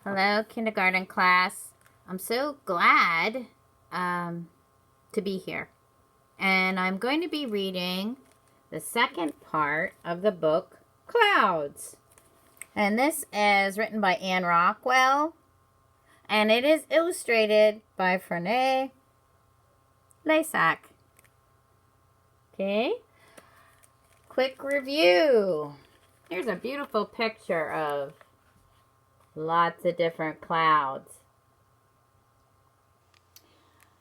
Hello, kindergarten class. I'm so glad to be here. And I'm going to be reading the second part of the book, Clouds. And this is written by Anne Rockwell. And it is illustrated by Fernay Laysack. Okay. Quick review. Here's a beautiful picture of lots of different clouds.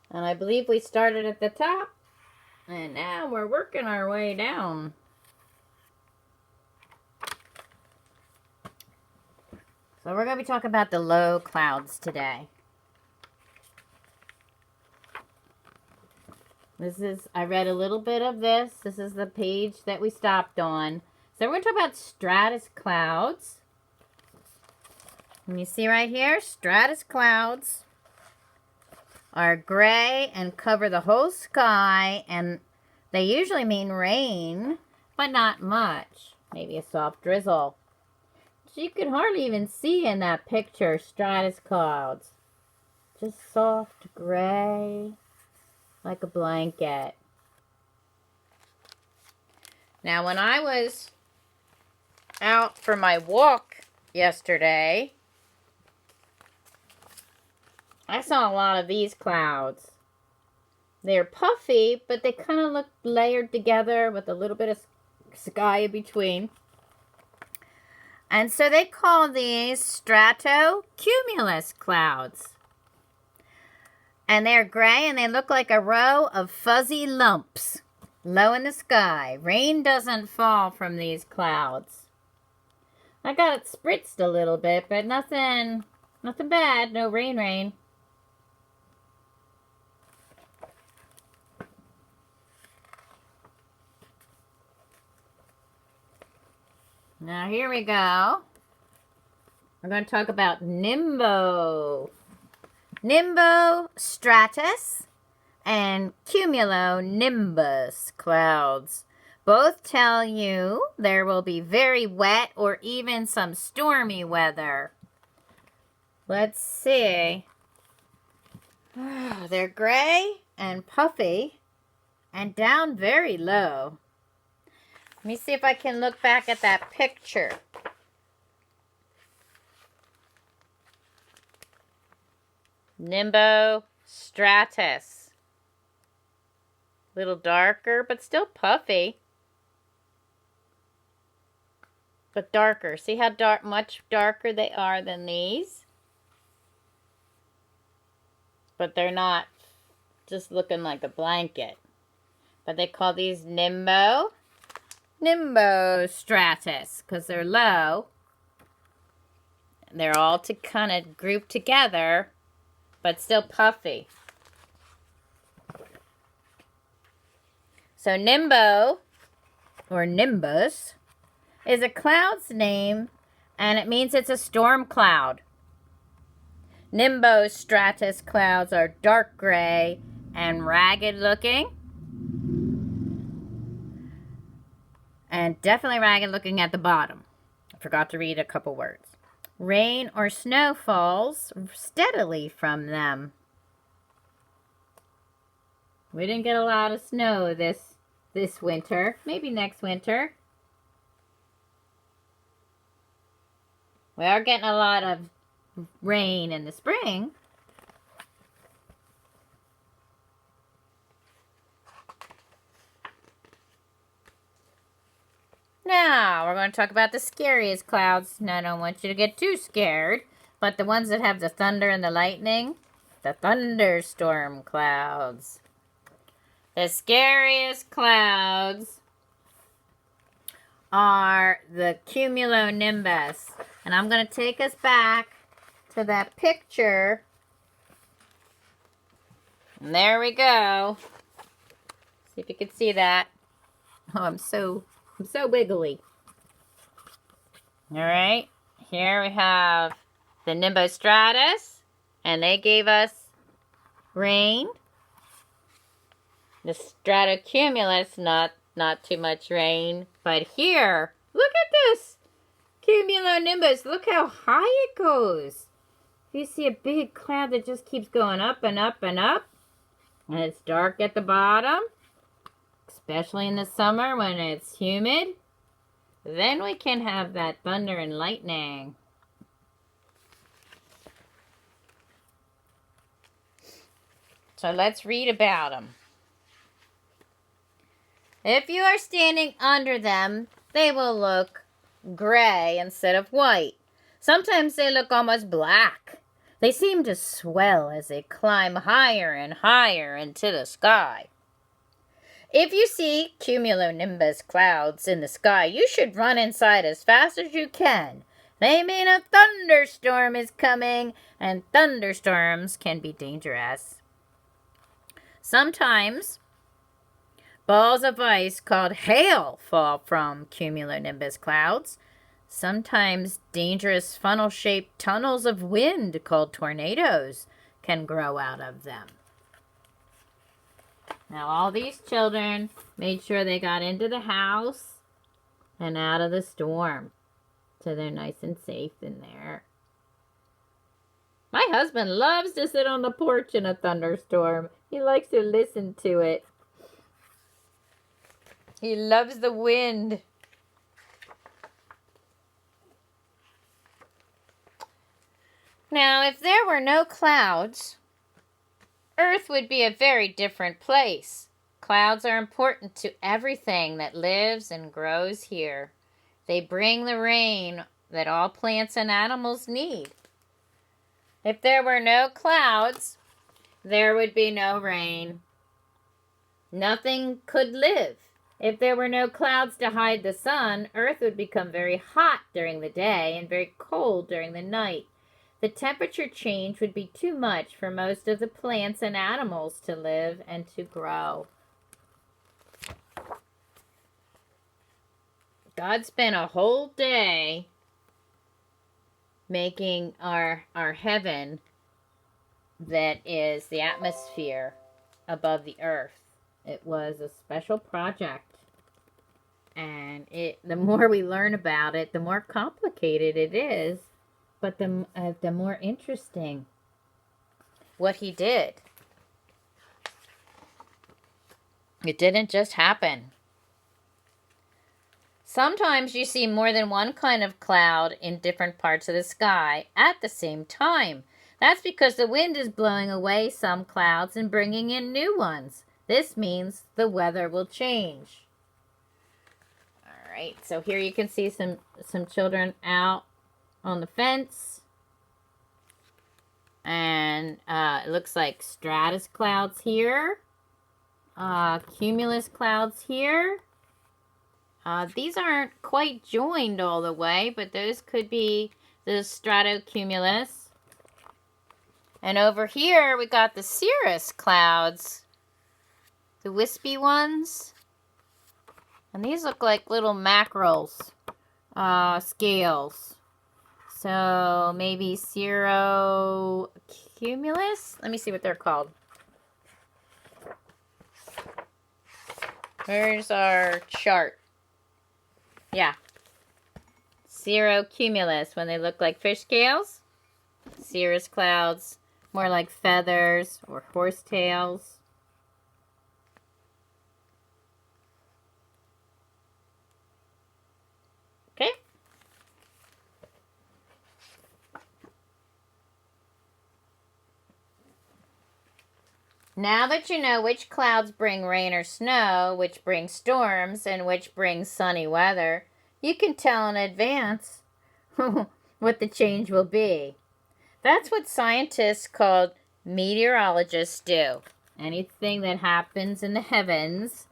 And I believe we started at the top, and now we're working our way down. So we're going to be talking about the low clouds today. I read a little bit of this. This is the page that we stopped on. So we're going to talk about stratus clouds. And you see right here, stratus clouds are gray and cover the whole sky, and they usually mean rain, but not much. Maybe a soft drizzle. So you can hardly even see in that picture stratus clouds. Just soft gray, like a blanket. Now, when I was out for my walk yesterday, I saw a lot of these clouds. They're puffy, but they kind of look layered together with a little bit of sky in between. And so they call these stratocumulus clouds. And they're gray and they look like a row of fuzzy lumps low in the sky. Rain doesn't fall from these clouds. I got it spritzed a little bit, but nothing bad. No rain. Now here we go. We're going to talk about nimbostratus and cumulonimbus clouds. Both tell you there will be very wet or even some stormy weather. Let's see. They're gray and puffy and down very low. Let me see if I can look back at that picture. Nimbostratus. A little darker, but still puffy. But darker. See how much darker they are than these? But they're not just looking like a blanket. But they call these nimbostratus because they're low. They're all kind of grouped together, but still puffy. So nimbo, or nimbus, is a cloud's name, and it means it's a storm cloud. Nimbostratus clouds are dark gray and ragged looking. And definitely ragged looking at the bottom. I forgot to read a couple words. Rain or snow falls steadily from them. We didn't get a lot of snow this winter. Maybe next winter. We are getting a lot of rain in the spring. Now, we're going to talk about the scariest clouds. Now, I don't want you to get too scared, but the ones that have the thunder and the lightning, the thunderstorm clouds. The scariest clouds are the cumulonimbus. And I'm going to take us back to that picture. And there we go. See if you can see that. Oh, I'm so wiggly. All right. Here we have the nimbostratus. And they gave us rain. The stratocumulus, not too much rain. But here, look at this cumulonimbus. Look how high it goes. If you see a big cloud that just keeps going up and up and up, and it's dark at the bottom, especially in the summer when it's humid, then we can have that thunder and lightning. So let's read about them. If you are standing under them, they will look gray instead of white. Sometimes they look almost black. They seem to swell as they climb higher and higher into the sky. If you see cumulonimbus clouds in the sky, you should run inside as fast as you can. They mean a thunderstorm is coming, and thunderstorms can be dangerous. Sometimes balls of ice called hail fall from cumulonimbus clouds. Sometimes dangerous funnel-shaped tunnels of wind called tornadoes can grow out of them. Now all these children made sure they got into the house and out of the storm, so they're nice and safe in there. My husband loves to sit on the porch in a thunderstorm. He likes to listen to it. He loves the wind. Now, if there were no clouds, Earth would be a very different place. Clouds are important to everything that lives and grows here. They bring the rain that all plants and animals need. If there were no clouds, there would be no rain. Nothing could live. If there were no clouds to hide the sun, Earth would become very hot during the day and very cold during the night. The temperature change would be too much for most of the plants and animals to live and to grow. God spent a whole day making our heaven, that is the atmosphere above the earth. It was a special project, and the more we learn about it, the more complicated it is, but the more interesting what he did. It didn't just happen. Sometimes you see more than one kind of cloud in different parts of the sky at the same time. That's because the wind is blowing away some clouds and bringing in new ones. This means the weather will change. All right, so here you can see some children out on the fence. And it looks like stratus clouds here. Cumulus clouds here. These aren't quite joined all the way, but those could be the stratocumulus. And over here, we got the cirrus clouds. The wispy ones. And these look like little mackerels, scales. So maybe cirrocumulus? Let me see what they're called. Where's our chart? Yeah. Cirrocumulus, when they look like fish scales. Cirrus clouds, more like feathers or horsetails. Okay. Now that you know which clouds bring rain or snow, which bring storms, and which bring sunny weather, you can tell in advance what the change will be. That's what scientists called meteorologists do. Anything that happens in the heavens,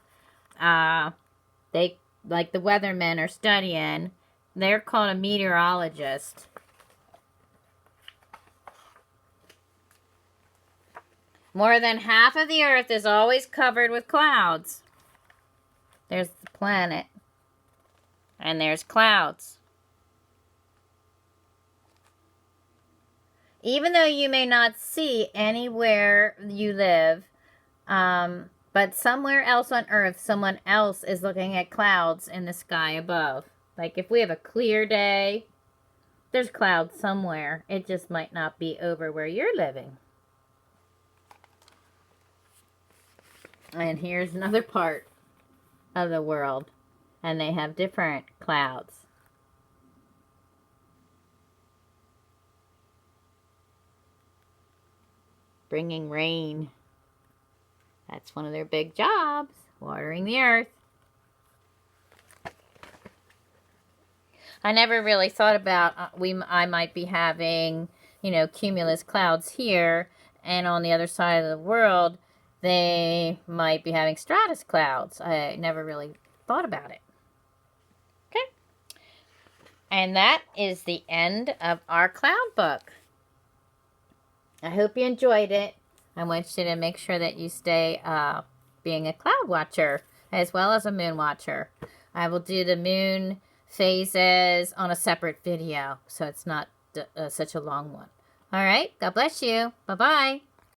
they, like the weathermen are studying, they're called a meteorologist. More than half of the earth is always covered with clouds. There's the planet. And there's clouds. Even though you may not see anywhere you live, but somewhere else on earth, someone else is looking at clouds in the sky above. Like if we have a clear day, there's clouds somewhere. It just might not be over where you're living. And here's another part of the world. And they have different clouds. Bringing rain. That's one of their big jobs. Watering the earth. I never really thought about I might be having, you know, cumulus clouds here, and on the other side of the world, they might be having stratus clouds. I never really thought about it. Okay. And that is the end of our cloud book. I hope you enjoyed it. I want you to make sure that you stay being a cloud watcher as well as a moon watcher. I will do the moon phases on a separate video, so it's not such a long one. All right, God bless you. Bye-bye.